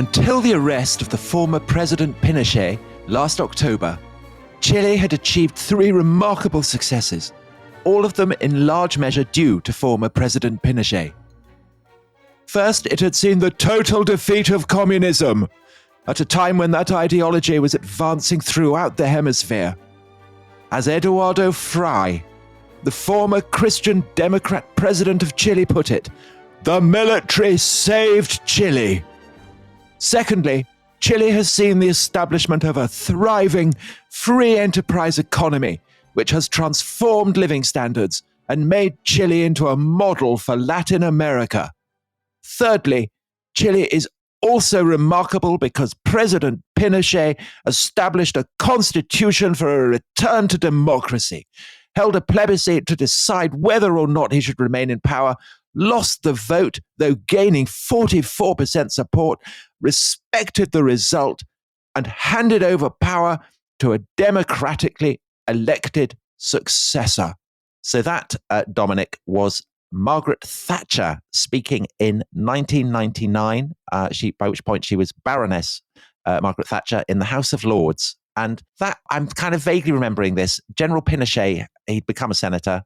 Until the arrest of the former President Pinochet last October, Chile had achieved 3 remarkable successes, all of them in large measure due to former President Pinochet. First, it had seen the total defeat of communism, at a time when that ideology was advancing throughout the hemisphere. As Eduardo Frei, the former Christian Democrat president of Chile, put it, "The military saved Chile." Secondly, Chile has seen the establishment of a thriving, free enterprise economy, which has transformed living standards and made Chile into a model for Latin America. Thirdly, Chile is also remarkable because President Pinochet established a constitution for a return to democracy, held a plebiscite to decide whether or not he should remain in power, lost the vote, though gaining 44% support, respected the result, and handed over power to a democratically elected successor. So that, Dominic, was Margaret Thatcher speaking in 1999, by which point she was Baroness Margaret Thatcher in the House of Lords. And that, I'm kind of vaguely remembering this. General Pinochet, he'd become a senator.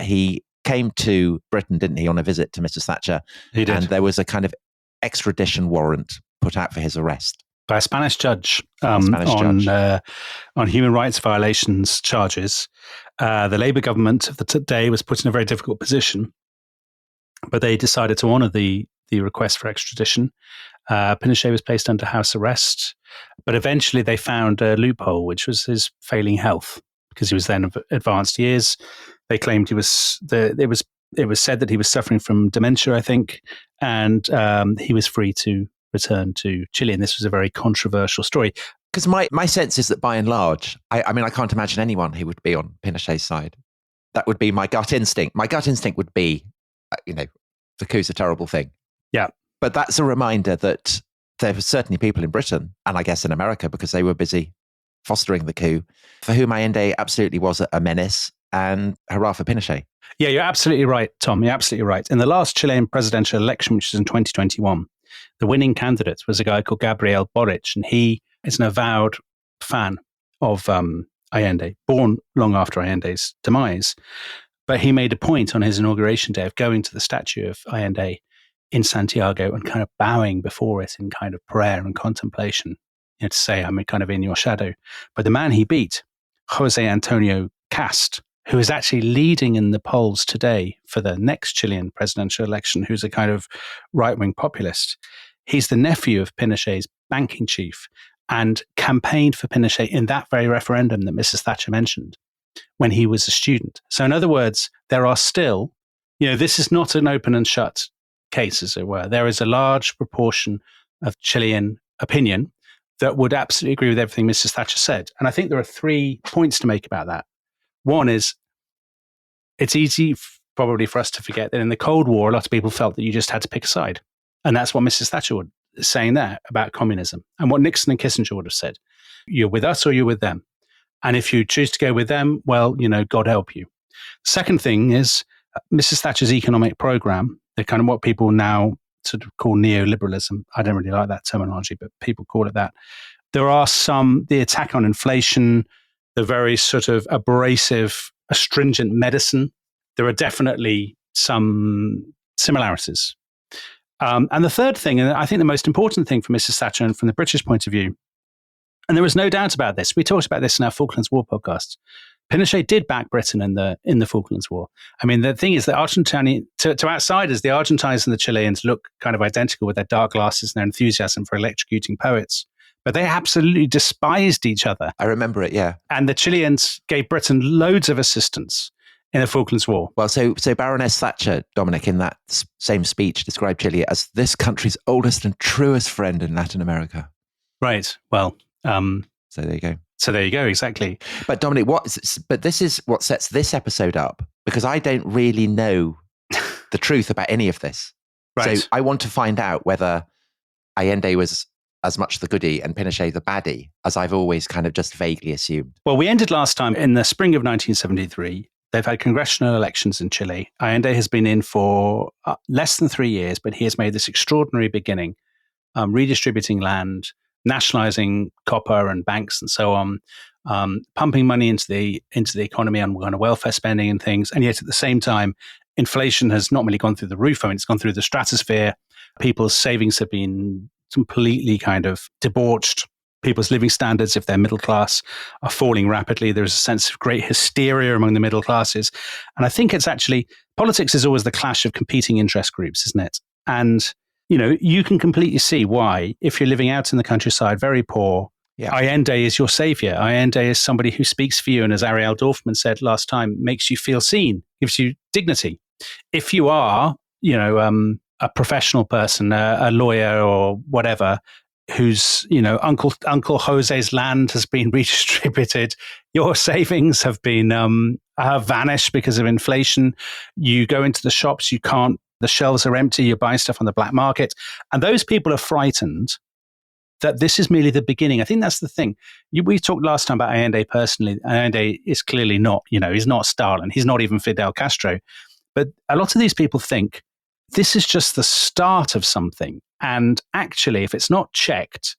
He came to Britain, didn't he, on a visit to Mrs. Thatcher? He did. And there was a kind of extradition warrant put out for his arrest. By a Spanish judge, on human rights violations charges. The Labour government of the day was put in a very difficult position, but they decided to honour the request for extradition. Pinochet was placed under house arrest, but eventually they found a loophole, which was his failing health, because he was then of advanced years. They claimed it was said that he was suffering from dementia, I think, and he was free to return to Chile. And this was a very controversial story. Because my sense is that by and large, I mean, I can't imagine anyone who would be on Pinochet's side. That would be my gut instinct. My gut instinct would be, the coup's a terrible thing. Yeah. But that's a reminder that there were certainly people in Britain, and I guess in America, because they were busy fostering the coup, for whom Allende absolutely was a menace, and hurrah for Pinochet. Yeah, you're absolutely right, Tom. You're absolutely right. In the last Chilean presidential election, which was in 2021, the winning candidate was a guy called Gabriel Boric, and he is an avowed fan of Allende, born long after Allende's demise. But he made a point on his inauguration day of going to the statue of Allende in Santiago and kind of bowing before it in kind of prayer and contemplation, to say, I'm kind of in your shadow. But the man he beat, Jose Antonio Cast, who is actually leading in the polls today for the next Chilean presidential election, who's a kind of right-wing populist. He's the nephew of Pinochet's banking chief and campaigned for Pinochet in that very referendum that Mrs. Thatcher mentioned when he was a student. So in other words, there are still, this is not an open and shut case, as it were. There is a large proportion of Chilean opinion that would absolutely agree with everything Mrs. Thatcher said. And I think there are 3 points to make about that. One is, it's easy probably for us to forget that in the Cold War, a lot of people felt that you just had to pick a side. And that's what Mrs. Thatcher was saying there about communism. And what Nixon and Kissinger would have said, you're with us or you're with them. And if you choose to go with them, well, God help you. Second thing is Mrs. Thatcher's economic program, the kind of what people now sort of call neoliberalism. I don't really like that terminology, but people call it that. There are the attack on inflation, the very sort of abrasive, astringent medicine. There are definitely some similarities. And the third thing, and I think the most important thing for Mrs. Thatcher and from the British point of view, and there was no doubt about this. We talked about this in our Falklands War podcast. Pinochet did back Britain in the Falklands War. I mean, the thing is that to outsiders, the Argentines and the Chileans look kind of identical with their dark glasses and their enthusiasm for electrocuting poets. But they absolutely despised each other. I remember it, yeah. And the Chileans gave Britain loads of assistance in the Falklands War. Well, so Baroness Thatcher, Dominic, in that same speech, described Chile as this country's oldest and truest friend in Latin America. Right. Well, so there you go. So there you go, exactly. But Dominic, but this is what sets this episode up, because I don't really know the truth about any of this. Right. So I want to find out whether Allende was as much the goodie and Pinochet the baddie, as I've always kind of just vaguely assumed. Well, we ended last time in the spring of 1973. They've had congressional elections in Chile. Allende has been in for less than 3 years, but he has made this extraordinary beginning redistributing land, nationalizing copper and banks and so on, pumping money into the economy on kind of welfare spending and things. And yet at the same time, inflation has not really gone through the roof. I mean, it's gone through the stratosphere. People's savings have been completely kind of debauched. People's living standards, if they're middle class, are falling rapidly. There's a sense of great hysteria among the middle classes. And I think it's actually, politics is always the clash of competing interest groups, isn't it? And, you can completely see why, if you're living out in the countryside, very poor, Allende is your savior. Allende is somebody who speaks for you. And as Ariel Dorfman said last time, makes you feel seen, gives you dignity. If you are, a professional person, a lawyer or whatever, whose, Uncle Jose's land has been redistributed, your savings have been have vanished because of inflation. You go into the shops, the shelves are empty, you're buying stuff on the black market. And those people are frightened that this is merely the beginning. I think that's the thing. We talked last time about Allende personally. Allende is clearly not, he's not Stalin. He's not even Fidel Castro. But a lot of these people think this is just the start of something. And actually, if it's not checked,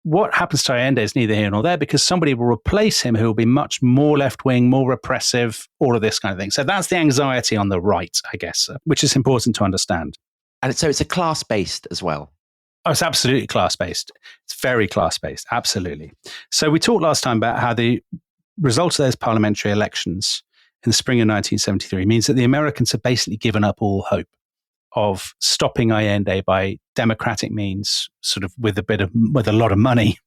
what happens to Allende is neither here nor there, because somebody will replace him who will be much more left-wing, more repressive, all of this kind of thing. So that's the anxiety on the right, I guess, which is important to understand. And so it's a class-based as well. Oh, it's absolutely class-based. It's very class-based, absolutely. So we talked last time about how the result of those parliamentary elections in the spring of 1973 means that the Americans have basically given up all hope of stopping Allende by democratic means, sort of with a lot of money,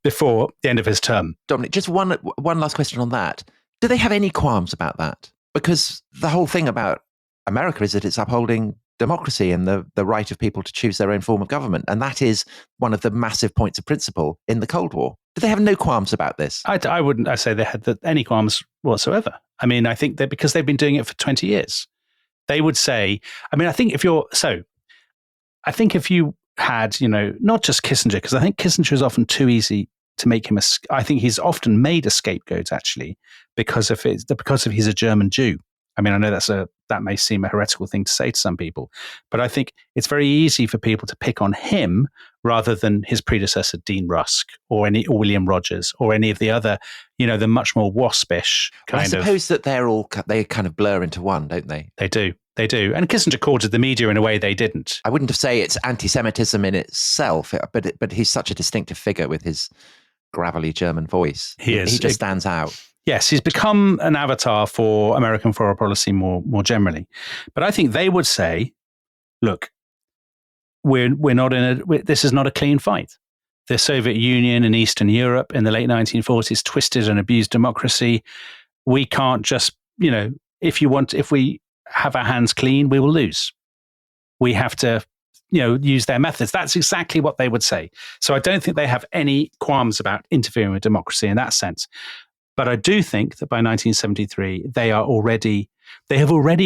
before the end of his term. Dominic, just one last question on that. Do they have any qualms about that? Because the whole thing about America is that it's upholding democracy and the right of people to choose their own form of government. And that is one of the massive points of principle in the Cold War. Do they have no qualms about this? I wouldn't say they had any qualms whatsoever. I mean, I think that because they've been doing it for 20 years. They would say, I think if you had, not just Kissinger, because I think Kissinger is often too easy to make him I think he's often made a scapegoat actually because he's a German Jew. I mean, I know that may seem a heretical thing to say to some people, but I think it's very easy for people to pick on him rather than his predecessor, Dean Rusk, or William Rogers, or any of the other, the much more waspish kind of. I suppose that they kind of blur into one, don't they? They do. And Kissinger courted the media in a way they didn't. I wouldn't say it's anti-Semitism in itself, but he's such a distinctive figure with his gravelly German voice. He just stands out. Yes, he's become an avatar for American foreign policy more generally. But I think they would say, look, we're not this is not a clean fight. The Soviet Union and Eastern Europe in the late 1940s twisted and abused democracy. We can't just, if we have our hands clean, we will lose. We have to, use their methods. That's exactly what they would say. So I don't think they have any qualms about interfering with democracy in that sense. But I do think that by 1973, they have already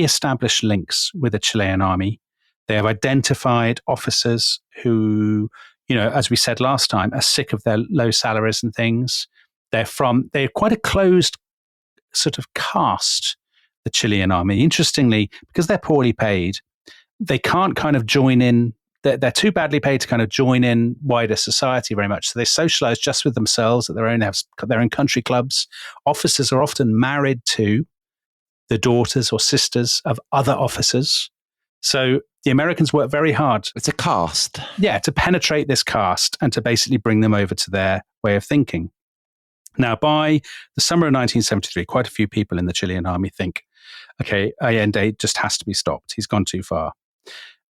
established links with the Chilean army. They have identified officers who, as we said last time, are sick of their low salaries and things. They're quite a closed sort of caste, the Chilean army. Interestingly, because they're poorly paid, they can't kind of join in. They're too badly paid to kind of join in wider society very much. So they socialize just with themselves at their own country clubs. Officers are often married to the daughters or sisters of other officers. So the Americans work very hard. It's a caste. Yeah, to penetrate this caste and to basically bring them over to their way of thinking. Now, by the summer of 1973, quite a few people in the Chilean army think, okay, Allende just has to be stopped. He's gone too far.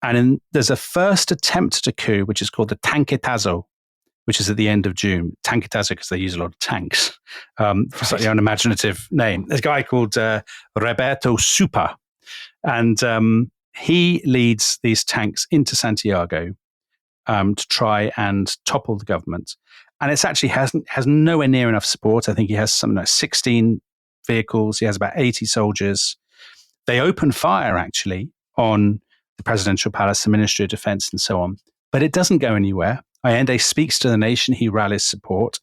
And there's a first attempt at a coup, which is called the Tanquetazo, which is at the end of June. Tanquetazo, because they use a lot of tanks, for a slightly unimaginative name. There's a guy called Roberto Supa, and he leads these tanks into Santiago to try and topple the government. And it's actually has nowhere near enough support. I think he has something like 16 vehicles. He has about 80 soldiers. They open fire, actually, on the presidential palace, the Ministry of Defense, and so on. But it doesn't go anywhere. Allende speaks to the nation. He rallies support.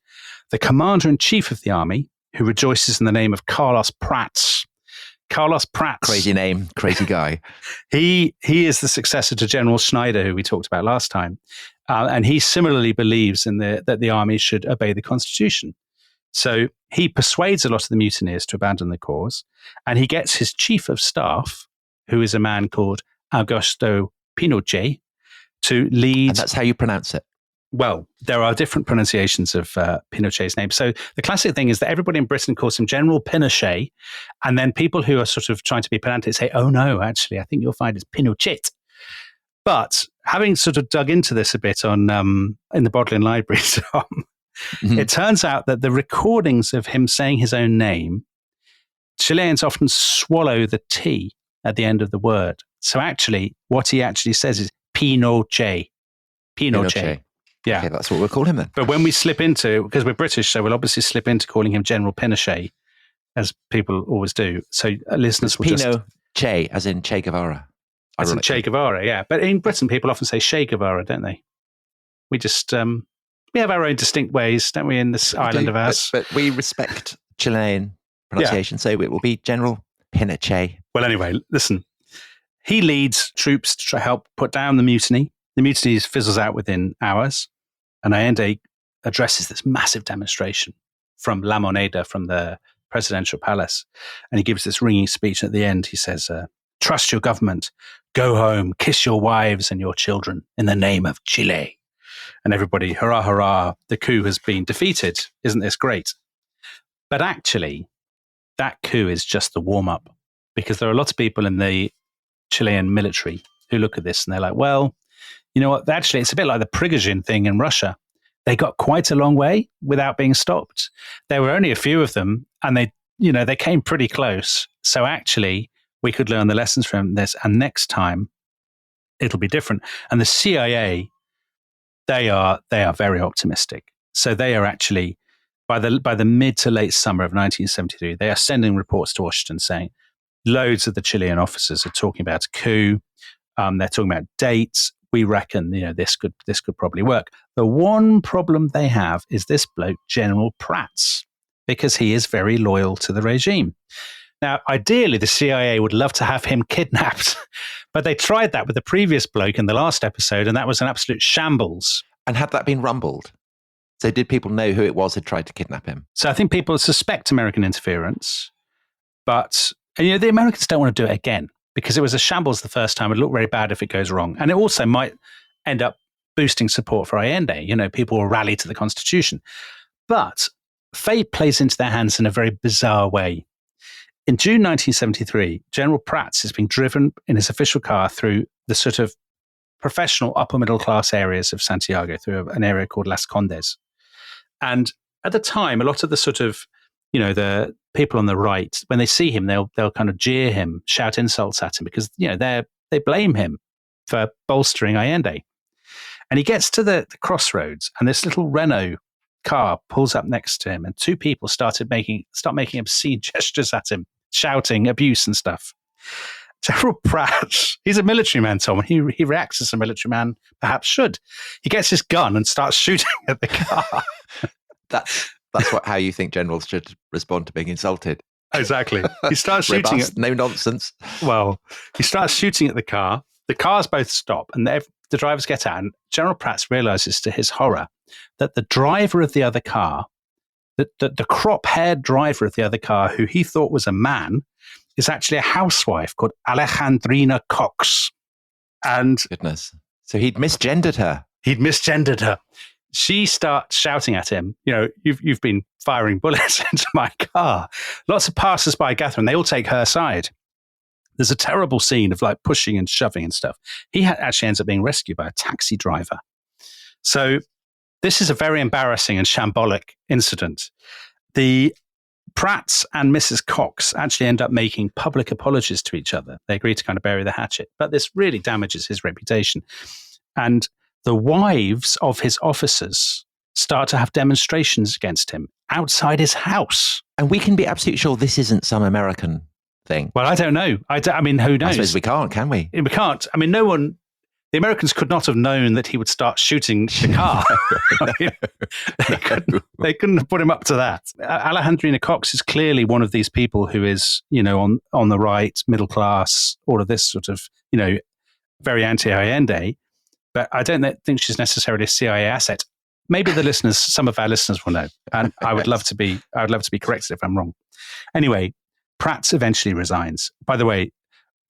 The commander-in-chief of the army, who rejoices in the name of Carlos Prats, Carlos Prats. Crazy name, crazy guy. He is the successor to General Schneider, who we talked about last time. And he similarly believes that the army should obey the Constitution. So he persuades a lot of the mutineers to abandon the cause, and he gets his chief of staff, who is a man called Augusto Pinochet, to lead. And that's how you pronounce it. Well, there are different pronunciations of Pinochet's name. So the classic thing is that everybody in Britain calls him General Pinochet, and then people who are sort of trying to be pedantic say, oh no, actually, I think you'll find it's Pinochet. But having sort of dug into this a bit on in the Bodleian Library, Tom, it turns out that the recordings of him saying his own name, Chileans often swallow the T at the end of the word. So actually, what he actually says is Pinochet. Pinochet. Yeah. Okay, that's what we'll call him then. But when we slip into, because we're British, so we'll obviously slip into calling him General Pinochet, as people always do. So listeners will just... Pinochet, as in Che Guevara. As in Che Guevara, yeah. But in Britain, people often say Che Guevara, don't they? We just... we have our own distinct ways, don't we, in this island of ours? But we respect Chilean pronunciation, so it will be General Pinochet. Well, anyway, listen. He leads troops to help put down the mutiny. The mutiny fizzles out within hours, and Allende addresses this massive demonstration from La Moneda, from the presidential palace. And he gives this ringing speech at the end. He says, trust your government, go home, kiss your wives and your children in the name of Chile. And everybody, hurrah, hurrah, the coup has been defeated. Isn't this great? But actually, that coup is just the warm-up, because there are a lot of people in the Chilean military who look at this and they're like, well, you know what? Actually, it's a bit like the Prigozhin thing in Russia. They got quite a long way without being stopped. There were only a few of them, and they came pretty close. So actually, we could learn the lessons from this, and next time it'll be different. And the CIA, they are very optimistic. So they are actually, by the mid to late summer of 1973, they are sending reports to Washington saying loads of the Chilean officers are talking about a coup. They're talking about dates. We reckon, this could probably work. The one problem they have is this bloke, General Prats, because he is very loyal to the regime. Now, ideally, the CIA would love to have him kidnapped, but they tried that with the previous bloke in the last episode, and that was an absolute shambles. And had that been rumbled? So did people know who it was who tried to kidnap him? So I think people suspect American interference, but the Americans don't want to do it again, because it was a shambles the first time. It looked very bad if it goes wrong. And it also might end up boosting support for Allende. People will rally to the Constitution. But fate plays into their hands in a very bizarre way. In June 1973, General Prats is being driven in his official car through the sort of professional upper middle class areas of Santiago, through an area called Las Condes. And at the time, a lot of the sort of, the people on the right, when they see him, they'll kind of jeer him, shout insults at him, because, they blame him for bolstering Allende. And he gets to the crossroads, and this little Renault car pulls up next to him, and two people start making obscene gestures at him, shouting abuse and stuff. General Pratt, he's a military man, Tom, and he reacts as a military man perhaps should. He gets his gun and starts shooting at the car. That's how you think generals should respond to being insulted. Exactly. He starts shooting at... No nonsense. Well, he starts shooting at the car. The cars both stop, and the drivers get out, and General Pratt realizes to his horror that the driver of the other car, the crop-haired driver of the other car, who he thought was a man, is actually a housewife called Alejandrina Cox. And goodness. So he'd misgendered her. She starts shouting at him, you've been firing bullets into my car. Lots of passers-by gather, and they all take her side. There's a terrible scene of pushing and shoving and stuff. He actually ends up being rescued by a taxi driver. So this is a very embarrassing and shambolic incident. The Pratts and Mrs. Cox actually end up making public apologies to each other. They agree to kind of bury the hatchet, but this really damages his reputation. And the wives of his officers start to have demonstrations against him outside his house. And we can be absolutely sure this isn't some American thing. Well, I don't know. I mean, who knows? I suppose we can't, can we? We can't. I mean, no one The Americans could not have known that he would start shooting the car. They couldn't have put him up to that. Alejandrina Cox is clearly one of these people who is, on the right, middle class, all of this sort of, very anti-Allende. But I don't think she's necessarily a CIA asset. Maybe some of our listeners will know, and I would love to be corrected if I'm wrong. Anyway, Prats eventually resigns. By the way,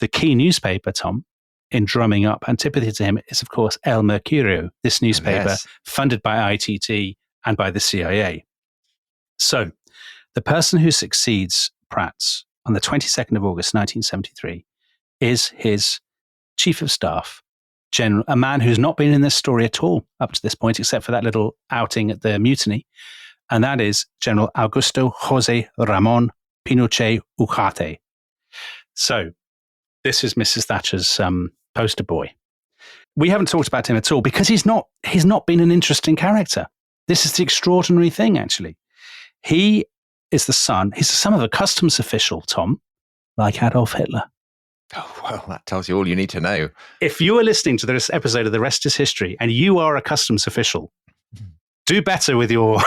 the key newspaper, Tom, in drumming up antipathy to him is, of course, El Mercurio, this newspaper funded by ITT and by the CIA. So the person who succeeds Prats on the 22nd of August, 1973, is his chief of staff, a man who's not been in this story at all up to this point, except for that little outing at the mutiny, and that is General Augusto José Ramón Pinochet Ugarte. So this is Mrs. Thatcher's poster boy. We haven't talked about him at all because he's not been an interesting character. This is the extraordinary thing, actually. He's the son of a customs official, Tom, like Adolf Hitler. Oh, well, that tells you all you need to know. If you are listening to this episode of The Rest is History and you are a customs official, do better with your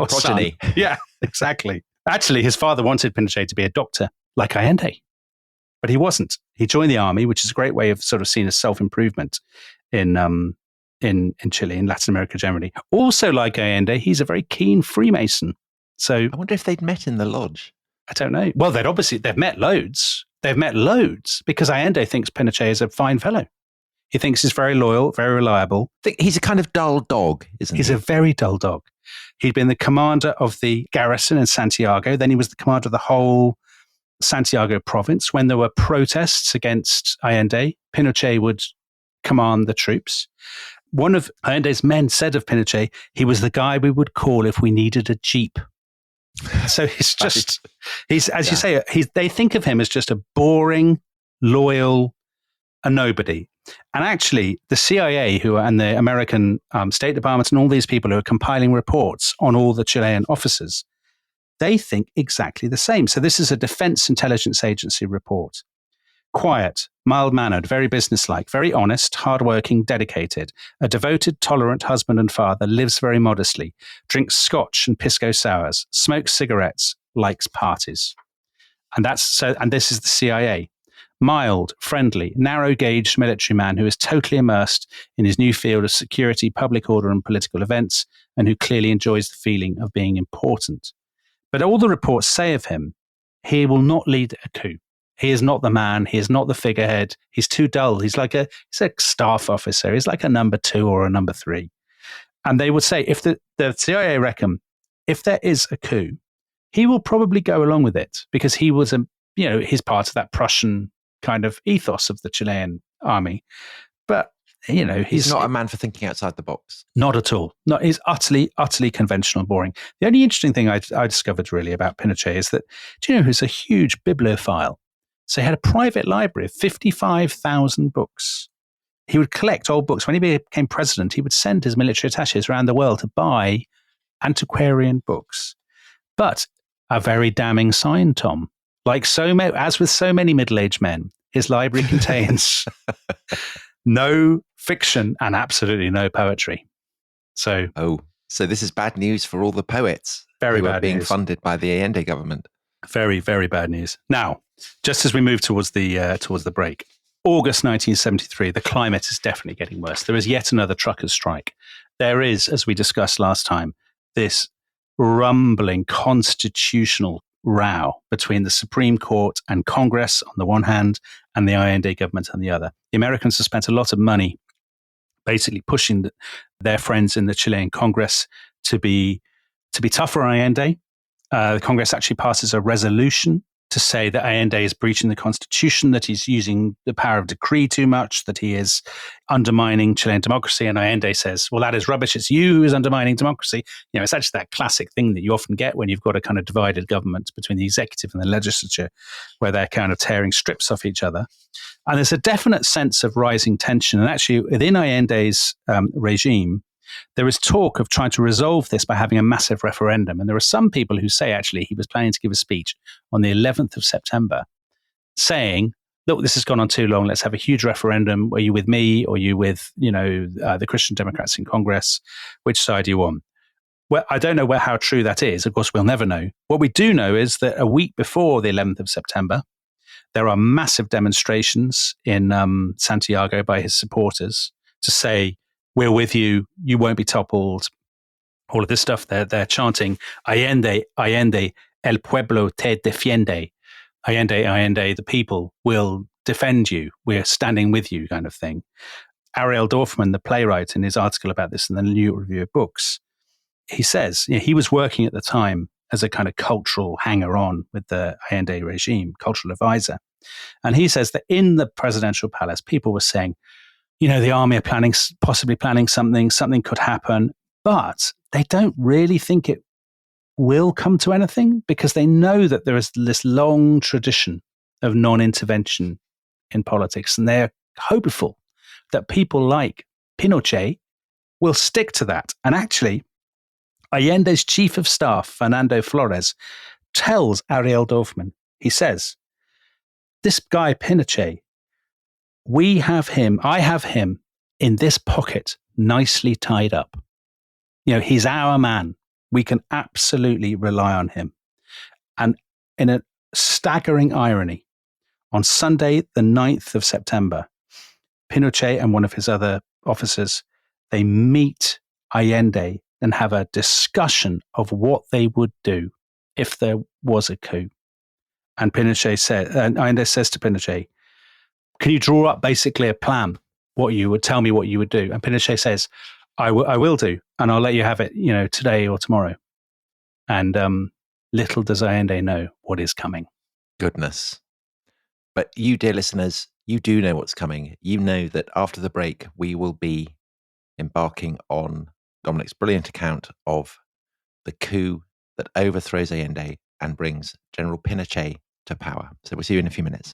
progeny. Son. Yeah, exactly. Actually, his father wanted Pinochet to be a doctor like Allende. But he wasn't. He joined the army, which is a great way of sort of seen as self-improvement in Chile, in Latin America generally. Also, like Allende, he's a very keen Freemason. So I wonder if they'd met in the lodge. I don't know. Well, they've met loads. They've met loads because Allende thinks Pinochet is a fine fellow. He thinks he's very loyal, very reliable. He's a kind of dull dog, isn't he? He's a very dull dog. He'd been the commander of the garrison in Santiago. Then he was the commander of the whole Santiago province. When there were protests against Allende, Pinochet would command the troops. One of Allende's men said of Pinochet, he was the guy we would call if we needed a jeep. So you say, they think of him as just a boring, loyal, a nobody. And actually, the CIA and the American State Department and all these people who are compiling reports on all the Chilean officers, they think exactly the same. So this is a Defense Intelligence Agency report. Quiet, mild-mannered, very businesslike, very honest, hardworking, dedicated, a devoted, tolerant husband and father, lives very modestly, drinks scotch and pisco sours, smokes cigarettes, likes parties. And this is the CIA. Mild, friendly, narrow-gauged military man who is totally immersed in his new field of security, public order and political events, and who clearly enjoys the feeling of being important. But all the reports say of him, he will not lead a coup. He is not the man. He is not the figurehead. He's too dull. He's a staff officer. He's like a number 2 or a number 3. And they would say, if the CIA reckon, if there is a coup, he will probably go along with it because he was he's part of that Prussian kind of ethos of the Chilean army. But he's not a man for thinking outside the box. Not at all. No, he's utterly, utterly conventional, boring. The only interesting thing I discovered really about Pinochet is that, do you know who's a huge bibliophile? So he had a private library of 55,000 books. He would collect old books. When he became president, he would send his military attachés around the world to buy antiquarian books. But a very damning sign, Tom. As with so many middle-aged men, his library contains no fiction and absolutely no poetry. So this is bad news for all the poets who are being funded by the Allende government. Very, very bad news. Now, just as we move towards the break, August 1973, the climate is definitely getting worse. There is yet another truckers' strike. There is, as we discussed last time, this rumbling constitutional row between the Supreme Court and Congress on the one hand and the Allende government on the other. The Americans have spent a lot of money basically pushing their friends in the Chilean Congress to be tougher on Allende. The Congress actually passes a resolution to say that Allende is breaching the Constitution, that he's using the power of decree too much, that he is undermining Chilean democracy. And Allende says, well, that is rubbish. It's you who is undermining democracy. It's actually that classic thing that you often get when you've got a kind of divided government between the executive and the legislature, where they're kind of tearing strips off each other. And there's a definite sense of rising tension. And actually, within Allende's regime, there is talk of trying to resolve this by having a massive referendum. And there are some people who say, actually, he was planning to give a speech on the 11th of September saying, look, this has gone on too long. Let's have a huge referendum. Are you with me? Or are you with, the Christian Democrats in Congress? Which side are you on? Well, I don't know how true that is. Of course, we'll never know. What we do know is that a week before the 11th of September, there are massive demonstrations in Santiago by his supporters to say, we're with you, you won't be toppled, all of this stuff. They're chanting, Allende, Allende, el pueblo te defiende. Allende, Allende, the people will defend you. We're standing with you, kind of thing. Ariel Dorfman, the playwright, in his article about this in the New York Review of Books, he says he was working at the time as a kind of cultural hanger-on with the Allende regime, cultural advisor. And he says that in the presidential palace, people were saying, the army are possibly planning something could happen, but they don't really think it will come to anything because they know that there is this long tradition of non-intervention in politics. And they're hopeful that people like Pinochet will stick to that. And actually, Allende's chief of staff, Fernando Flores, tells Ariel Dorfman, he says, this guy Pinochet, I have him in this pocket, nicely tied up. He's our man. We can absolutely rely on him. And in a staggering irony, on Sunday, the 9th of September, Pinochet and one of his other officers, they meet Allende and have a discussion of what they would do if there was a coup. And Allende says to Pinochet, can you draw up basically a plan, tell me what you would do? And Pinochet says, I will do, and I'll let you have it, today or tomorrow. And little does Allende know what is coming. Goodness. But you, dear listeners, you do know what's coming. You know that after the break, we will be embarking on Dominic's brilliant account of the coup that overthrows Allende and brings General Pinochet to power. So we'll see you in a few minutes.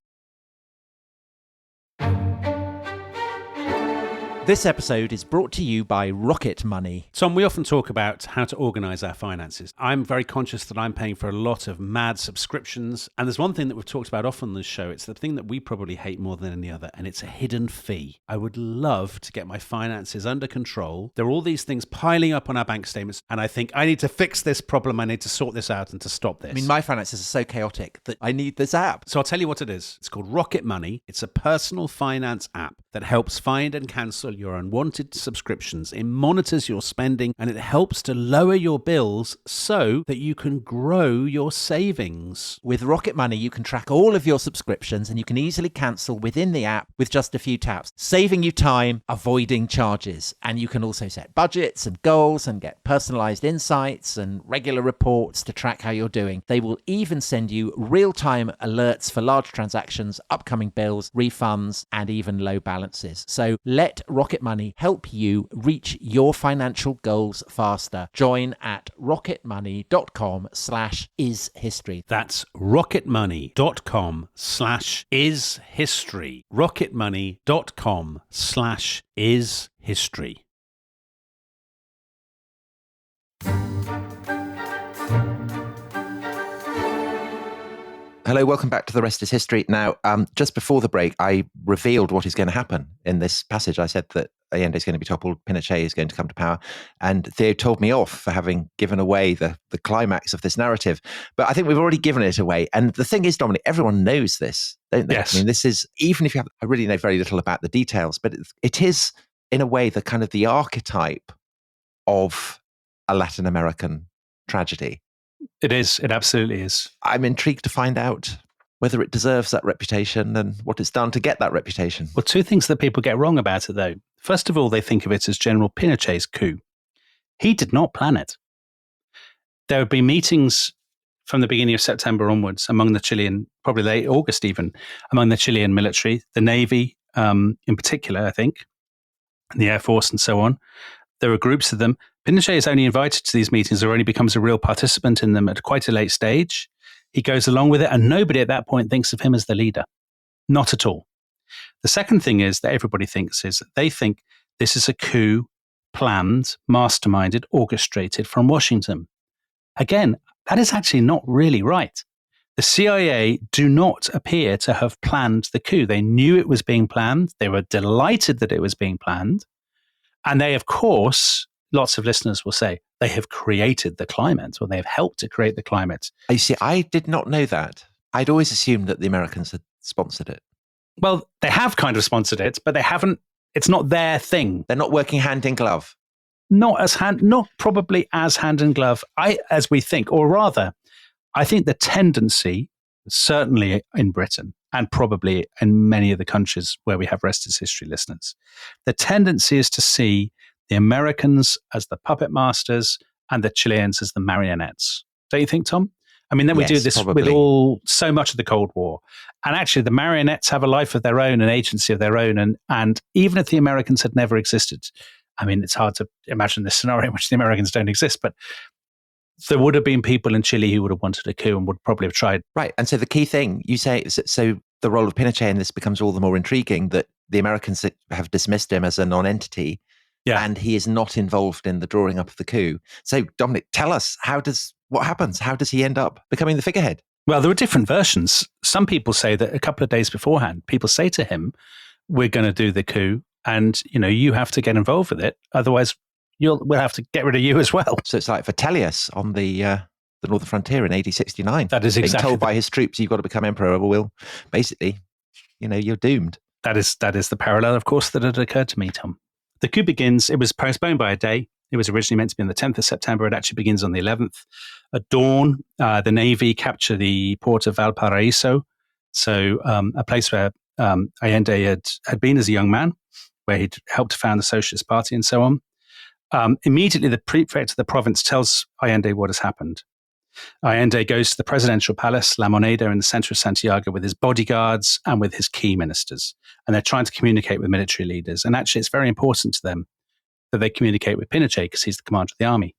This episode is brought to you by Rocket Money. Tom, we often talk about how to organise our finances. I'm very conscious that I'm paying for a lot of mad subscriptions. And there's one thing that we've talked about often on this show. It's the thing that we probably hate more than any other, and it's a hidden fee. I would love to get my finances under control. There are all these things piling up on our bank statements, and I think I need to fix this problem. I need to sort this out and to stop this. I mean, my finances are so chaotic that I need this app. So I'll tell you what it is. It's called Rocket Money. It's a personal finance app that helps find and cancel your unwanted subscriptions. It monitors your spending and it helps to lower your bills so that you can grow your savings. With Rocket Money, you can track all of your subscriptions and you can easily cancel within the app with just a few taps, saving you time, avoiding charges. And you can also set budgets and goals and get personalized insights and regular reports to track how you're doing. They will even send you real-time alerts for large transactions, upcoming bills, refunds, and even low balances. So let Rocket Money help you reach your financial goals faster. Join at rocketmoney.com/ishistory. That's rocketmoney.com/ishistory. rocketmoney.com/ishistory. Hello, welcome back to The Rest is History. Now, just before the break, I revealed what is going to happen in this passage. I said that Allende is going to be toppled, Pinochet is going to come to power, and Theo told me off for having given away the climax of this narrative. But I think we've already given it away. And the thing is, Dominic, everyone knows this, don't they? Yes. I mean, this is, even if you have, I really know very little about the details, but it is, in a way, the kind of the archetype of a Latin American tragedy. It is. It absolutely is. I'm intrigued to find out whether it deserves that reputation and what it's done to get that reputation. Well, two things that people get wrong about it, though. First of all, they think of it as General Pinochet's coup. He did not plan it. There would be meetings from the beginning of September onwards among the Chilean, probably late August even, among the Chilean military, the Navy in particular, I think, and the Air Force and so on. There are groups of them. Pinochet is only invited to these meetings or only becomes a real participant in them at quite a late stage. He goes along with it, and nobody at that point thinks of him as the leader. Not at all. The second thing is that everybody thinks is that they think this is a coup planned, masterminded, orchestrated from Washington. Again, that is actually not really right. The CIA do not appear to have planned the coup. They knew it was being planned. They were delighted that it was being planned. And they, of course, lots of listeners will say, they have created the climate, or they have helped to create the climate. You see, I did not know that. I'd always assumed that the Americans had sponsored it. Well, they have kind of sponsored it, but they haven't. It's not their thing. They're not working hand in glove. Not probably as hand in glove as we think, or rather, I think the tendency, certainly in Britain and probably in many of the countries where we have rest is history listeners, the tendency is to see the Americans as the puppet masters and the Chileans as the marionettes. Don't you think, Tom? I mean, then we do this probably. with so much of the Cold War. And actually, the marionettes have a life of their own, an agency of their own. And even if the Americans had never existed, I mean, it's hard to imagine this scenario in which the Americans don't exist, but there would have been people in Chile who would have wanted a coup and would probably have tried. Right. And so the key thing you say, so the role of Pinochet in this becomes all the more intriguing that the Americans have dismissed him as a non-entity. Yeah. And he is not involved in the drawing up of the coup. So, Dominic, tell us, what happens? How does he end up becoming the figurehead? Well, there are different versions. Some people say that a couple of days beforehand, people say to him, we're going to do the coup and, you have to get involved with it. Otherwise, we'll have to get rid of you as well. So it's like Vitellius on the northern frontier in AD 69. That is exactly. Being told by his troops, you've got to become emperor, or will basically, you're doomed. That is the parallel, of course, that had occurred to me, Tom. The coup begins. It was postponed by a day. It was originally meant to be on the 10th of September. It actually begins on the 11th. At dawn, the Navy captured the port of Valparaiso, so a place where Allende had been as a young man, where he'd helped found the Socialist Party and so on. Immediately, the prefect of the province tells Allende what has happened. Allende goes to the presidential palace, La Moneda, in the center of Santiago with his bodyguards and with his key ministers. And they're trying to communicate with military leaders. And actually, it's very important to them that they communicate with Pinochet because he's the commander of the army.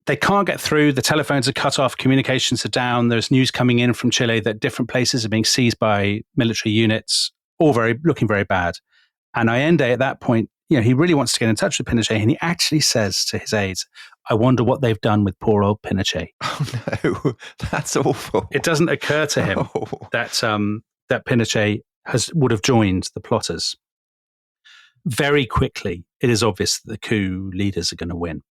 They can't get through. The telephones are cut off. Communications are down. There's news coming in from Chile that different places are being seized by military units, all looking very bad. And Allende, at that point, he really wants to get in touch with Pinochet, and he actually says to his aides, I wonder what they've done with poor old Pinochet. Oh, no, that's awful. It doesn't occur to him that Pinochet would have joined the plotters. Very quickly, it is obvious that the coup leaders are going to win.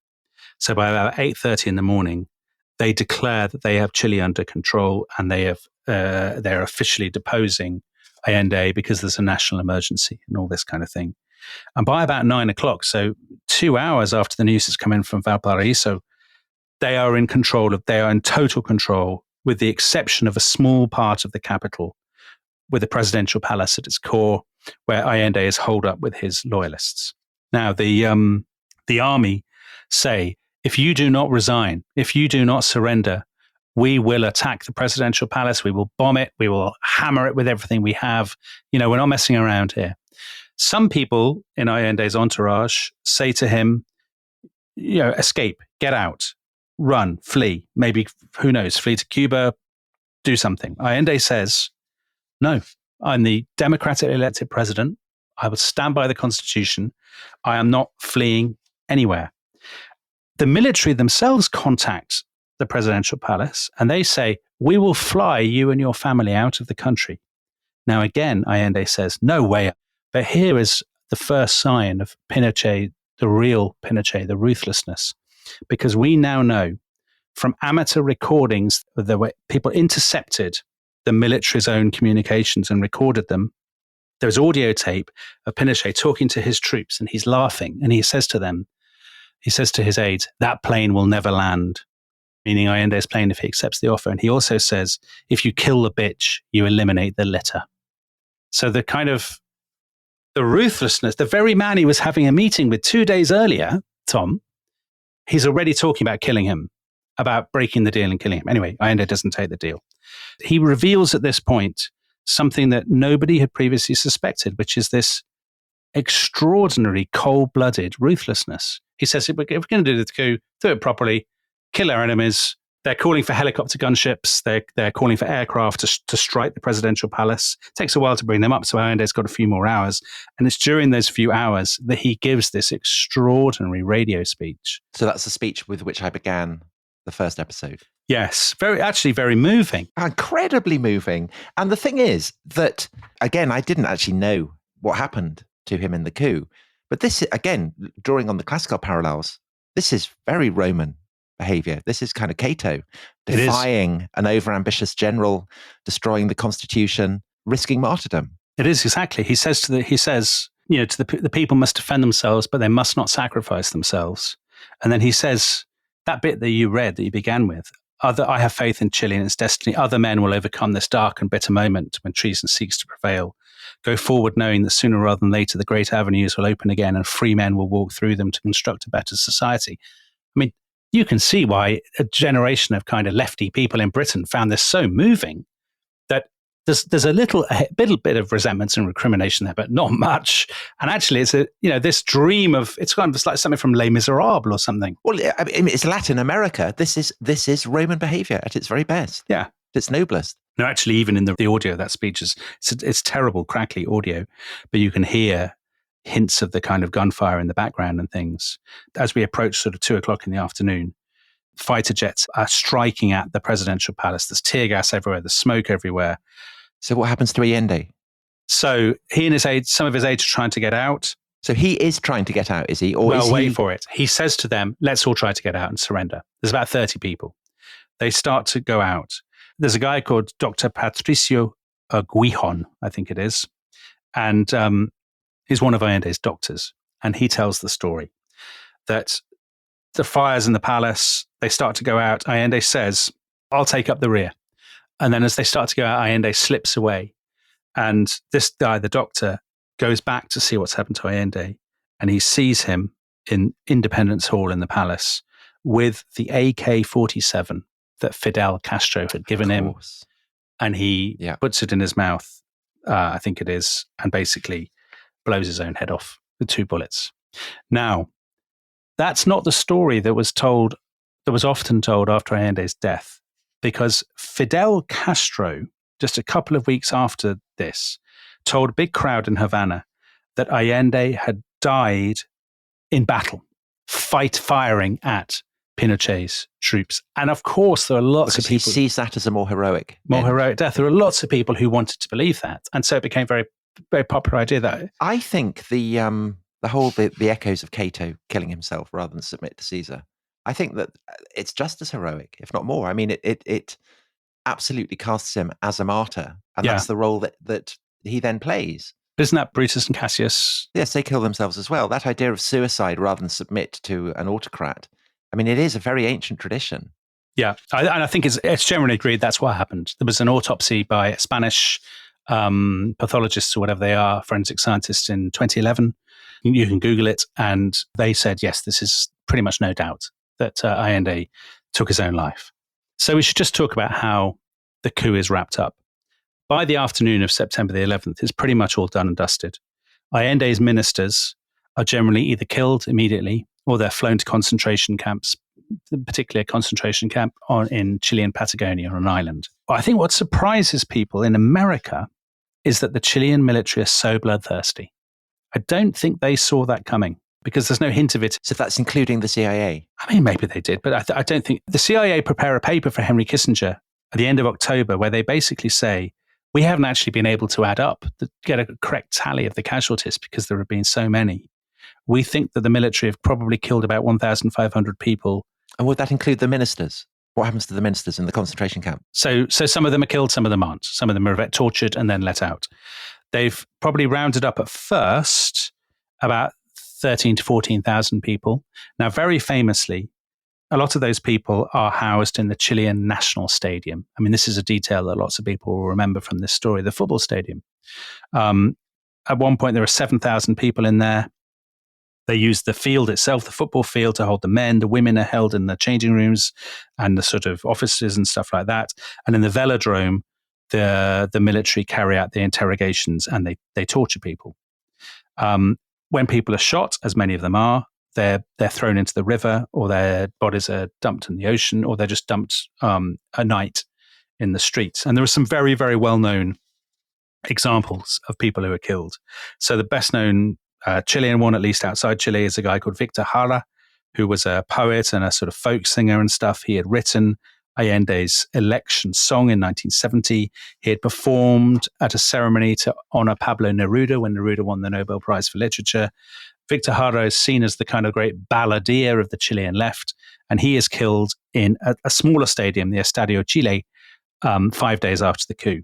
So by about 8:30 in the morning, they declare that they have Chile under control, and they're officially deposing Allende because there's a national emergency and all this kind of thing. And by about 9 o'clock, so 2 hours after the news has come in from Valparaiso, they are in total control, with the exception of a small part of the capital, with the presidential palace at its core, where Allende is holed up with his loyalists. Now, the army say, if you do not resign, if you do not surrender, we will attack the presidential palace, we will bomb it, we will hammer it with everything we have. We're not messing around here. Some people in Allende's entourage say to him, escape, get out, run, flee, maybe, who knows, flee to Cuba, do something. Allende says, no, I'm the democratically elected president. I will stand by the Constitution. I am not fleeing anywhere. The military themselves contact the presidential palace and they say, we will fly you and your family out of the country. Now, again, Allende says, no way. But here is the first sign of Pinochet, the real Pinochet, the ruthlessness, because we now know from amateur recordings the way people intercepted the military's own communications and recorded them. There's audio tape of Pinochet talking to his troops, and he's laughing, and he says to his aides, that plane will never land, meaning Allende's plane if he accepts the offer. And he also says, if you kill the bitch, you eliminate the litter. So the ruthlessness, the very man he was having a meeting with 2 days earlier, Tom, he's already talking about killing him, about breaking the deal and killing him. Anyway, Allende doesn't take the deal. He reveals at this point something that nobody had previously suspected, which is this extraordinary cold-blooded ruthlessness. He says, if we're going to do the coup, do it properly, kill our enemies. They're calling for helicopter gunships. They're calling for aircraft to strike the presidential palace. It takes a while to bring them up, so Allende's got a few more hours. And it's during those few hours that he gives this extraordinary radio speech. So that's the speech with which I began the first episode. Yes, very moving. Incredibly moving. And the thing is that, again, I didn't actually know what happened to him in the coup. But this, again, drawing on the classical parallels, this is very Roman behavior. This is kind of Cato, defying an overambitious general, destroying the constitution, risking martyrdom. It is, exactly. He says, the people must defend themselves, but they must not sacrifice themselves. And then he says, that bit that you read, that you began with, I have faith in Chile and its destiny. Other men will overcome this dark and bitter moment when treason seeks to prevail. Go forward knowing that sooner rather than later the great avenues will open again and free men will walk through them to construct a better society. I mean, you can see why a generation of kind of lefty people in Britain found this so moving that there's a little bit of resentment and recrimination there, but not much. And actually, it's this dream of, it's kind of like something from Les Miserables or something. Well, I mean, it's Latin America. This is Roman behavior at its very best. Yeah, its noblest. No, actually, even in the audio of that speech, it's terrible, crackly audio, but you can hear hints of the kind of gunfire in the background and things. As we approach sort of 2:00 in the afternoon, fighter jets are striking at the presidential palace. There's tear gas everywhere. There's smoke everywhere. So what happens to Allende? So he and some of his aides are trying to get out. So he is trying to get out, is he? Or well, wait for it. He says to them, let's all try to get out and surrender. There's about 30 people. They start to go out. There's a guy called Dr. Patricio Guijon, I think it is. And he's one of Allende's doctors. And he tells the story that the fires in the palace, they start to go out. Allende says, I'll take up the rear. And then as they start to go out, Allende slips away. And this guy, the doctor, goes back to see what's happened to Allende. And he sees him in Independence Hall in the palace with the AK-47 that Fidel Castro had given him. And he puts it in his mouth, I think it is, and basically blows his own head off with 2 bullets. Now, that's not the story that was often told after Allende's death, because Fidel Castro, just a couple of weeks after this, told a big crowd in Havana that Allende had died in battle, firing at Pinochet's troops. And of course, there are lots of people... He sees that as a more heroic death. There are lots of people who wanted to believe that. And so it became a very, very popular idea that... I think the echoes of Cato killing himself rather than submit to Caesar, I think that it's just as heroic, if not more. I mean, it absolutely casts him as a martyr. And that's the role that he then plays. Isn't that Brutus and Cassius? Yes, they kill themselves as well. That idea of suicide rather than submit to an autocrat, I mean, it is a very ancient tradition. Yeah, and I think it's generally agreed that's what happened. There was an autopsy by Spanish pathologists or whatever they are, forensic scientists in 2011. You can Google it. And they said, yes, this is pretty much no doubt that Allende took his own life. So we should just talk about how the coup is wrapped up. By the afternoon of September the 11th, it's pretty much all done and dusted. Allende's ministers are generally either killed immediately or they're flown to concentration camps, particularly a concentration camp in Chilean Patagonia on an island. But I think what surprises people in America is that the Chilean military are so bloodthirsty. I don't think they saw that coming because there's no hint of it. So that's including the CIA? I mean, maybe they did, but I don't think... The CIA prepare a paper for Henry Kissinger at the end of October where they basically say, we haven't actually been able to get a correct tally of the casualties because there have been so many. We think that the military have probably killed about 1,500 people. And would that include the ministers? What happens to the ministers in the concentration camp? So some of them are killed, some of them aren't. Some of them are tortured and then let out. They've probably rounded up at first about 13 to 14,000 people. Now, very famously, a lot of those people are housed in the Chilean National Stadium. I mean, this is a detail that lots of people will remember from this story, the football stadium. At one point, there are 7,000 people in there. They use the field itself, the football field, to hold the men. The women are held in the changing rooms and the sort of offices and stuff like that. And in the velodrome, the military carry out the interrogations and they torture people. When people are shot, as many of them are, they're thrown into the river, or their bodies are dumped in the ocean, or they're just dumped a night in the streets. And there are some very, very well-known examples of people who are killed. So the best-known Chilean one, at least outside Chile, is a guy called Victor Jara, who was a poet and a sort of folk singer and stuff. He had written Allende's election song in 1970. He had performed at a ceremony to honor Pablo Neruda when Neruda won the Nobel Prize for Literature. Victor Jara is seen as the kind of great balladeer of the Chilean left, and he is killed in a smaller stadium, the Estadio Chile, 5 days after the coup.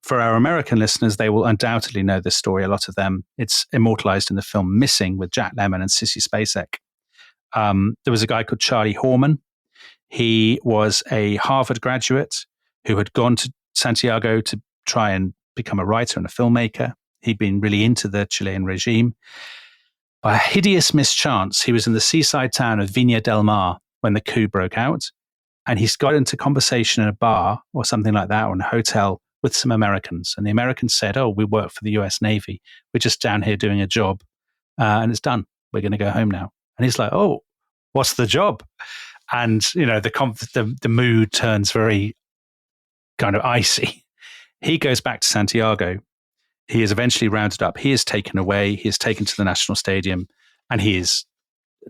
For our American listeners, they will undoubtedly know this story, a lot of them. It's immortalized in the film Missing with Jack Lemmon and Sissy Spacek. There was a guy called Charlie Horman. He was a Harvard graduate who had gone to Santiago to try and become a writer and a filmmaker. He'd been really into the Chilean regime. By a hideous mischance, he was in the seaside town of Viña del Mar when the coup broke out, and he's got into conversation in a bar or something like that, or in a hotel with some Americans. And the Americans said, "Oh, we work for the US Navy. We're just down here doing a job, and it's done. We're going to go home now." And he's like, "Oh, what's the job?" And the mood turns very kind of icy. He goes back to Santiago. He is eventually rounded up. He is taken away. He is taken to the National Stadium, and he is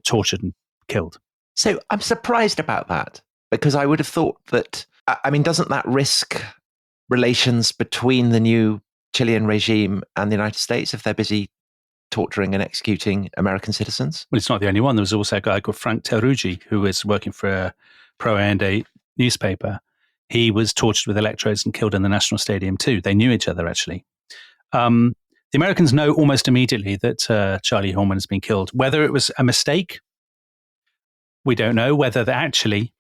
tortured and killed. So I'm surprised about that, because I would have thought that, I mean, doesn't that risk relations between the new Chilean regime and the United States if they're busy torturing and executing American citizens? Well, it's not the only one. There was also a guy called Frank Teruggi, who was working for a pro-Allende newspaper. He was tortured with electrodes and killed in the National Stadium too. They knew each other, actually. The Americans know almost immediately that Charlie Horman has been killed. Whether it was a mistake, we don't know. Whether actually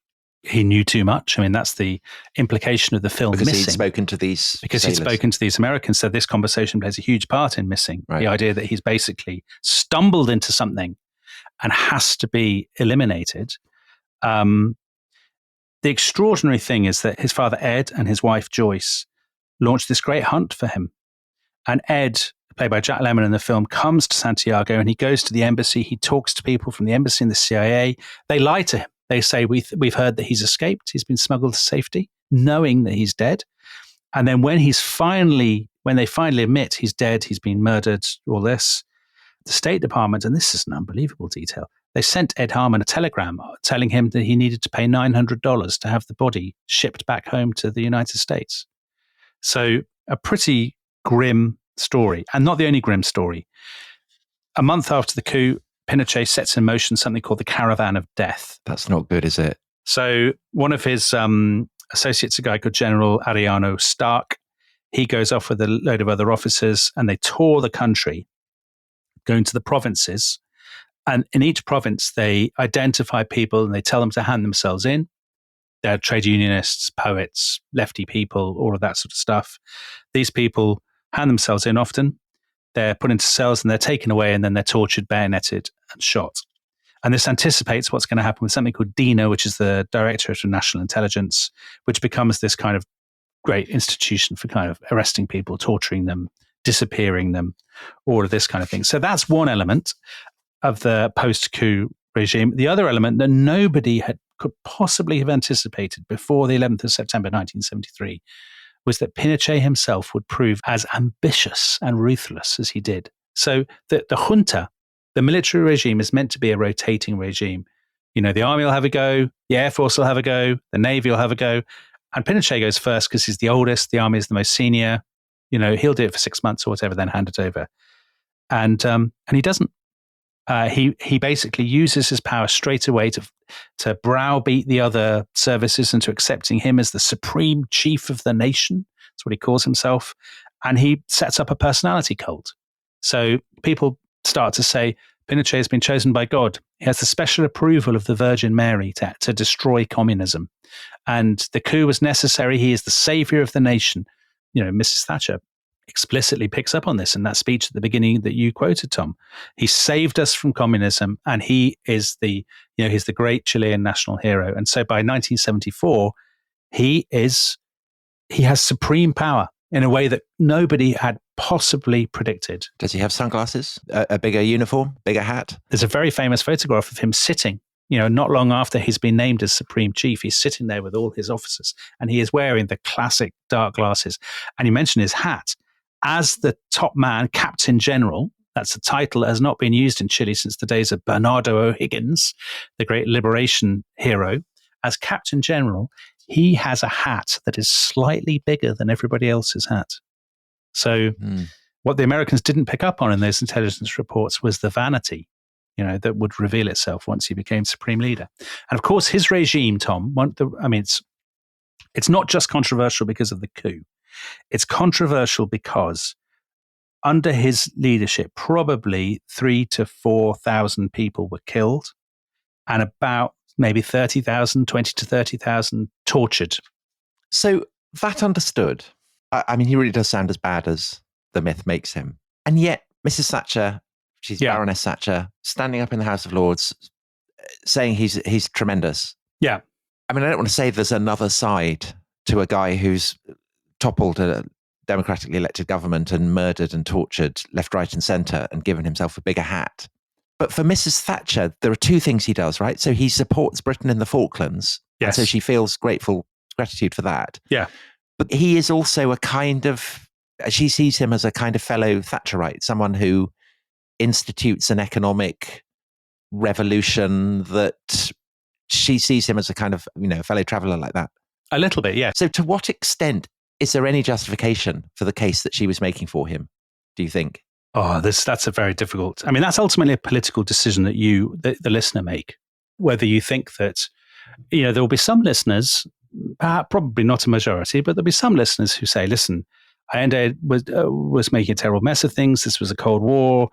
he knew too much. I mean, that's the implication of the film because Missing. He'd spoken to these because sailors. He'd spoken to these Americans. So this conversation plays a huge part in Missing. Right. The idea that he's basically stumbled into something and has to be eliminated. The extraordinary thing is that his father Ed and his wife Joyce launched this great hunt for him. And Ed, played by Jack Lemmon in the film, comes to Santiago and he goes to the embassy. He talks to people from the embassy and the CIA. They lie to him. They say, we've heard that he's escaped. He's been smuggled to safety, knowing that he's dead. And then when they finally admit he's dead, he's been murdered, all this, the State Department, and this is an unbelievable detail, they sent Ed Harmon a telegram telling him that he needed to pay $900 to have the body shipped back home to the United States. So a pretty grim story, and not the only grim story. A month after the coup, Pinochet sets in motion something called the Caravan of Death. That's not good, is it? So one of his associates, a guy called General Ariano Stark, he goes off with a load of other officers and they tour the country, going to the provinces. And in each province, they identify people and they tell them to hand themselves in. They're trade unionists, poets, lefty people, all of that sort of stuff. These people hand themselves in often. They're put into cells and they're taken away and then they're tortured, bayoneted and shot. And this anticipates what's going to happen with something called DINA, which is the Directorate of National Intelligence, which becomes this kind of great institution for kind of arresting people, torturing them, disappearing them, all of this kind of thing. So that's one element of the post-coup regime. The other element that nobody could possibly have anticipated before the 11th of September 1973 was that Pinochet himself would prove as ambitious and ruthless as he did. So the junta, the military regime, is meant to be a rotating regime. You know, the army will have a go, the air force will have a go, the navy will have a go, and Pinochet goes first because he's the oldest, the army is the most senior. You know, he'll do it for 6 months or whatever, then hand it over. And he doesn't. He basically uses his power straight away to browbeat the other services into accepting him as the supreme chief of the nation. That's what he calls himself. And he sets up a personality cult. So people start to say, Pinochet has been chosen by God. He has the special approval of the Virgin Mary to destroy communism. And the coup was necessary. He is the savior of the nation. You know, Mrs. Thatcher explicitly picks up on this in that speech at the beginning that you quoted, Tom. He saved us from communism, and he is he's the great Chilean national hero. And so by 1974, he has supreme power in a way that nobody had possibly predicted. Does he have sunglasses, a bigger uniform, bigger hat? There's a very famous photograph of him sitting, not long after he's been named as supreme chief. He's sitting there with all his officers, and he is wearing the classic dark glasses. And you mentioned his hat. As the top man, Captain General, that's a title that has not been used in Chile since the days of Bernardo O'Higgins, the great liberation hero. As Captain General, he has a hat that is slightly bigger than everybody else's hat. So what the Americans didn't pick up on in those intelligence reports was the vanity, that would reveal itself once he became supreme leader. And of course, his regime, Tom, it's not just controversial because of the coup. It's controversial because under his leadership, probably 3,000 to 4,000 people were killed and about maybe 30,000, 20 to 30,000 tortured. So that understood. I mean, he really does sound as bad as the myth makes him. And yet, Mrs. Thatcher, she's Baroness Thatcher, standing up in the House of Lords, saying he's tremendous. Yeah. I mean, I don't want to say there's another side to a guy who's toppled a democratically elected government and murdered and tortured left, right, and centre and given himself a bigger hat. But for Mrs. Thatcher, there are two things he does, right? So he supports Britain in the Falklands. Yes. And so she feels gratitude for that. Yeah. But he is also a kind of, she sees him as a kind of fellow Thatcherite, someone who institutes an economic revolution that she sees him as a kind of, fellow traveller like that. A little bit, yeah. So to what extent is there any justification for the case that she was making for him, do you think? Oh, that's a very difficult. I mean, that's ultimately a political decision that the listener, make. Whether you think that, there will be some listeners, probably not a majority, but there'll be some listeners who say, listen, Allende was making a terrible mess of things. This was a Cold War.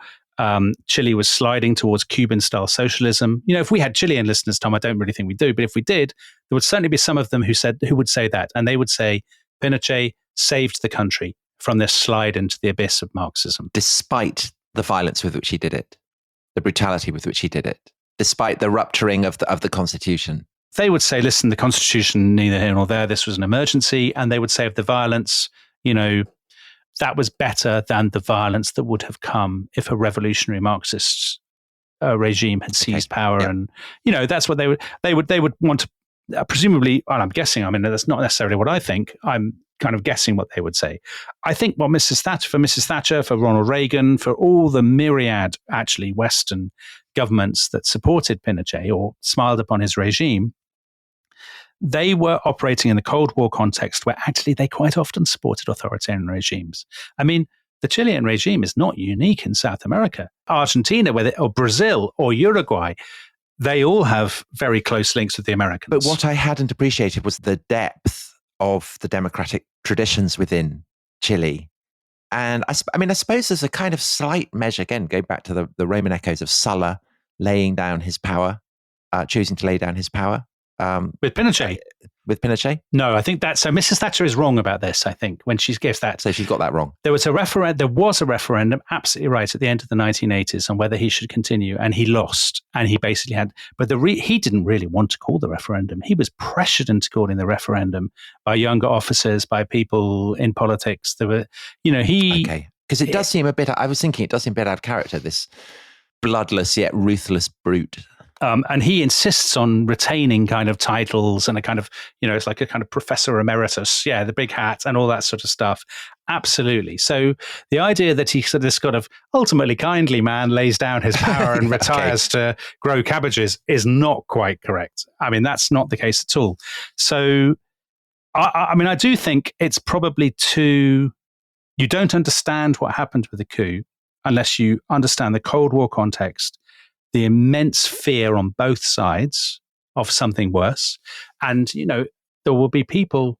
Chile was sliding towards Cuban-style socialism. If we had Chilean listeners, Tom, I don't really think we do, but if we did, there would certainly be some of them who would say that, and they would say Pinochet saved the country from this slide into the abyss of Marxism. Despite the violence with which he did it, the brutality with which he did it, despite the rupturing of the Constitution. They would say, listen, the Constitution, neither here nor there, this was an emergency, and they would say of the violence, that was better than the violence that would have come if a revolutionary Marxist regime had seized power. Yeah. And, that's what they would want to, presumably, and I'm guessing, that's not necessarily what I think. I'm kind of guessing what they would say. I think what Mrs. Thatcher, for Ronald Reagan, for all the myriad, actually, Western governments that supported Pinochet or smiled upon his regime, they were operating in the Cold War context where actually they quite often supported authoritarian regimes. I mean, the Chilean regime is not unique in South America. Argentina, or Brazil, or Uruguay, they all have very close links with the Americans. But what I hadn't appreciated was the depth of the democratic traditions within Chile. And I suppose there's a kind of slight measure, again, going back to the Roman echoes of Sulla laying down his power, choosing to lay down his power. With Pinochet? With Pinochet? No, I think so Mrs. Thatcher is wrong about this, I think, when she gives that. So she's got that wrong. There was a referendum, absolutely right, at the end of the 1980s on whether he should continue, and he lost. And he basically had, but he didn't really want to call the referendum. He was pressured into calling the referendum by younger officers, by people in politics. There were, Okay, because it does seem I was thinking it does seem a bit out of character, this bloodless yet ruthless brute. And he insists on retaining kind of titles and a kind of, it's like a kind of professor emeritus, the big hat and all that sort of stuff. Absolutely. So the idea that he's this kind of ultimately kindly man lays down his power and retires to grow cabbages is not quite correct. I mean, that's not the case at all. So, I do think it's probably you don't understand what happened with the coup unless you understand the Cold War context, the immense fear on both sides of something worse. And, there will be people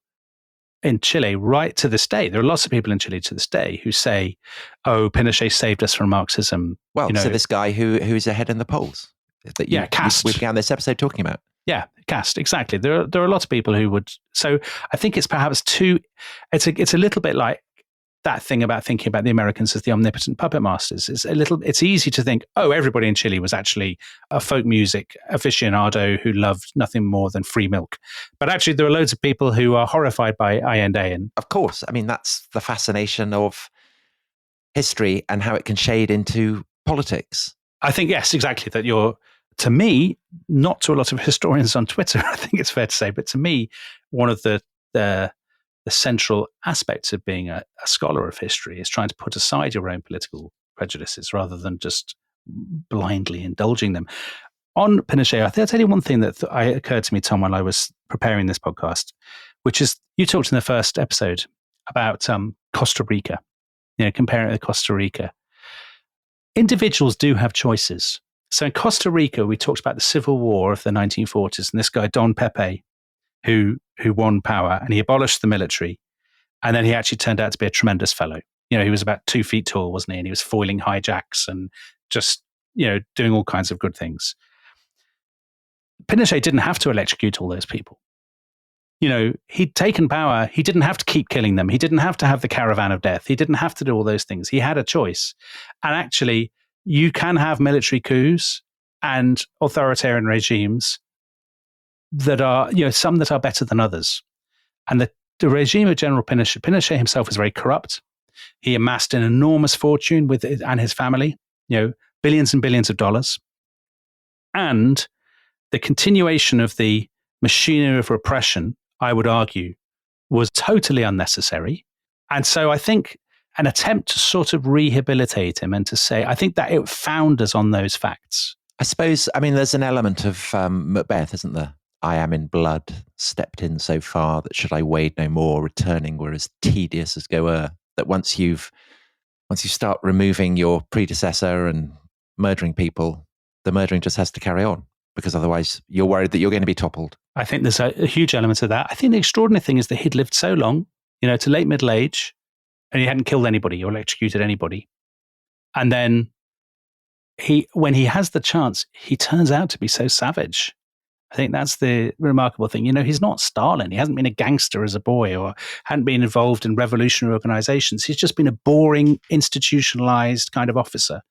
in Chile right to this day. There are lots of people in Chile to this day who say, oh, Pinochet saved us from Marxism. Well, so this guy who's ahead in the polls. That Cast. We began this episode talking about. Yeah, Cast, exactly. There are a lot of people who would. So I think it's perhaps it's a little bit like that thing about thinking about the Americans as the omnipotent puppet masters. It's easy to think, oh, everybody in Chile was actually a folk music aficionado who loved nothing more than free milk. But actually, there are loads of people who are horrified by Allende. And of course, that's the fascination of history and how it can shade into politics. I think, yes, exactly. That to me, not to a lot of historians on Twitter, I think it's fair to say, but to me, one of the central aspects of being a scholar of history is trying to put aside your own political prejudices rather than just blindly indulging them. on Pinochet, I think I'll tell you one thing that occurred to me, Tom, while I was preparing this podcast, which is you talked in the first episode about Costa Rica, comparing it to Costa Rica. Individuals do have choices. So in Costa Rica, we talked about the civil war of the 1940s, and this guy, Don Pepe, who won power, and he abolished the military. And then he actually turned out to be a tremendous fellow. He was about 2 feet tall, wasn't he? And he was foiling hijacks and just, doing all kinds of good things. Pinochet didn't have to electrocute all those people. He'd taken power. He didn't have to keep killing them. He didn't have to have the caravan of death. He didn't have to do all those things. He had a choice. And actually, you can have military coups and authoritarian regimes that are, some that are better than others. And the regime of General Pinochet himself was very corrupt. He amassed an enormous fortune and his family, billions and billions of dollars. And the continuation of the machinery of repression, I would argue, was totally unnecessary. And so I think an attempt to sort of rehabilitate him and to say, I think that it founders on those facts. I suppose, there's an element of Macbeth, isn't there? I am in blood, stepped in so far that should I wade no more, returning were as tedious as go o'er. That once you start removing your predecessor and murdering people, the murdering just has to carry on, because otherwise you're worried that you're going to be toppled. I think there's a huge element of that. I think the extraordinary thing is that he'd lived so long, to late middle age, and he hadn't killed anybody or electrocuted anybody. And then when he has the chance, he turns out to be so savage. I think that's the remarkable thing. He's not Stalin. He hasn't been a gangster as a boy or hadn't been involved in revolutionary organizations. He's just been a boring, institutionalized kind of officer.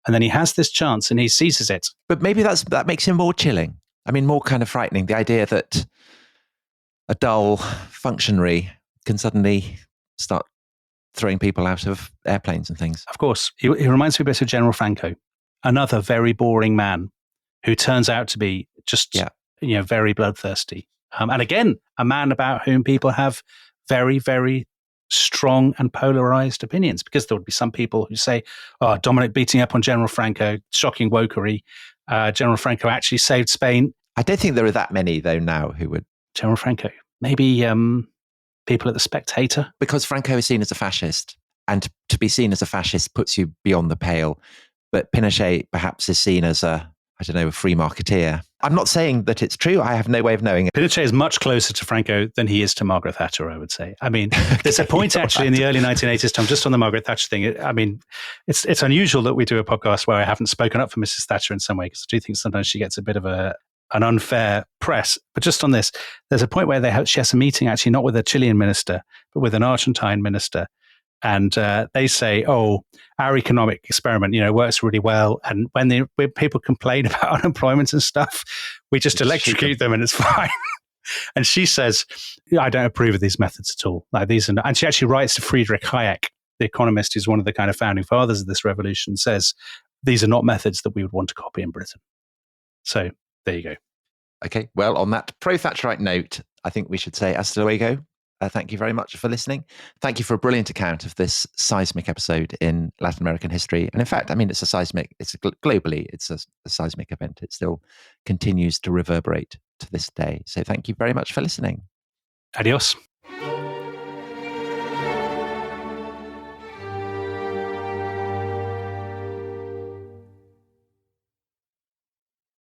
And then he has this chance and he seizes it. But maybe that makes him more chilling. More kind of frightening. The idea that a dull functionary can suddenly start throwing people out of airplanes and things. Of course. He reminds me a bit of General Franco, another very boring man who turns out to be just, very bloodthirsty. And again, a man about whom people have very, very strong and polarized opinions, because there would be some people who say, oh, Dominic beating up on General Franco, shocking wokery. General Franco actually saved Spain. I don't think there are that many, though, now who would. General Franco. Maybe people at The Spectator. Because Franco is seen as a fascist, and to be seen as a fascist puts you beyond the pale. But Pinochet perhaps is seen as a free marketeer. I'm not saying that it's true. I have no way of knowing it. Pinochet is much closer to Franco than he is to Margaret Thatcher, I would say. There's a point actually in the early 1980s, Tom, just on the Margaret Thatcher thing. It's unusual that we do a podcast where I haven't spoken up for Mrs. Thatcher in some way, because I do think sometimes she gets a bit of an unfair press. But just on this, there's a point where she has a meeting actually not with a Chilean minister, but with an Argentine minister. And they say, oh, our economic experiment, works really well. And when people complain about unemployment and stuff, we just electrocute them and it's fine. And she says, I don't approve of these methods at all. And she actually writes to Friedrich Hayek, the economist who's one of the kind of founding fathers of this revolution, says, these are not methods that we would want to copy in Britain. So there you go. Okay. Well, on that pro-Thatcherite note, I think we should say hasta luego. Thank you very much for listening. Thank you for a brilliant account of this seismic episode in Latin American history. And in fact, globally, it's a seismic event. It still continues to reverberate to this day. So thank you very much for listening. Adios.